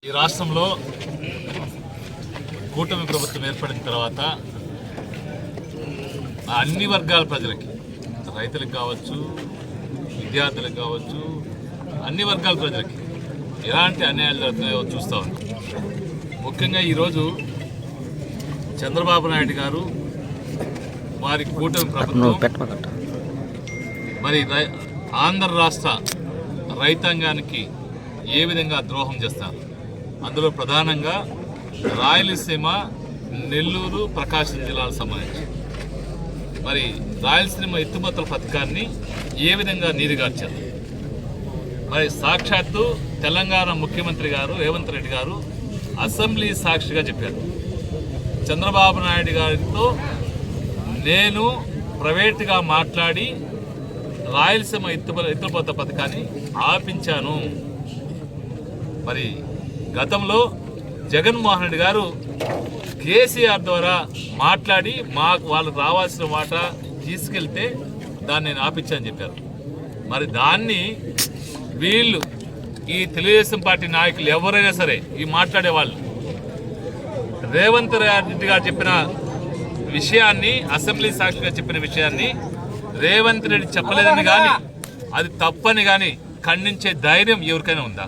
ఈ రాష్ట్రంలో కూటమి ప్రభుత్వం ఏర్పడిన తర్వాత అన్ని వర్గాల ప్రజలకి, రైతులకు కావచ్చు, విద్యార్థులకు కావచ్చు, అన్ని వర్గాల ప్రజలకి ఎలాంటి అన్యాయాలు జరుగుతున్నాయో చూస్తూ ఉన్నాం. ముఖ్యంగా ఈరోజు చంద్రబాబు నాయుడు గారు వారి కూటమి ప్రభుత్వం మరి ఆంధ్ర రాష్ట్ర రైతాంగానికి ఏ విధంగా ద్రోహం చేస్తారు, అందులో ప్రధానంగా రాయలసీమ, నెల్లూరు, ప్రకాశం జిల్లాలకు సంబంధించి మరి రాయలసీమ ఎత్తుమతుల పథకాన్ని ఏ విధంగా నీరుగార్చారు. మరి సాక్షాత్తు తెలంగాణ ముఖ్యమంత్రి గారు రేవంత్ రెడ్డి గారు అసెంబ్లీ సాక్షిగా చెప్పారు, చంద్రబాబు నాయుడు గారితో నేను ప్రైవేటుగా మాట్లాడి రాయలసీమ ఎత్తుపోత పథకాన్ని ఆపించాను. మరి గతంలో జగన్మోహన్ రెడ్డి గారు కేసీఆర్ ద్వారా మాట్లాడి వాళ్ళకు రావాల్సిన వాటా తీసుకెళ్తే దాన్ని నేను ఆపించానని చెప్పారు. మరి దాన్ని వీళ్ళు ఈ తెలుగుదేశం పార్టీ నాయకులు ఎవరైనా సరే ఈ మాట్లాడేవాళ్ళు రేవంత్ రెడ్డి గారు చెప్పిన విషయాన్ని, అసెంబ్లీ సాక్షిగా చెప్పిన విషయాన్ని రేవంత్ రెడ్డి చెప్పలేదని కానీ అది తప్పని కానీ ఖండించే ధైర్యం ఎవరికైనా ఉందా?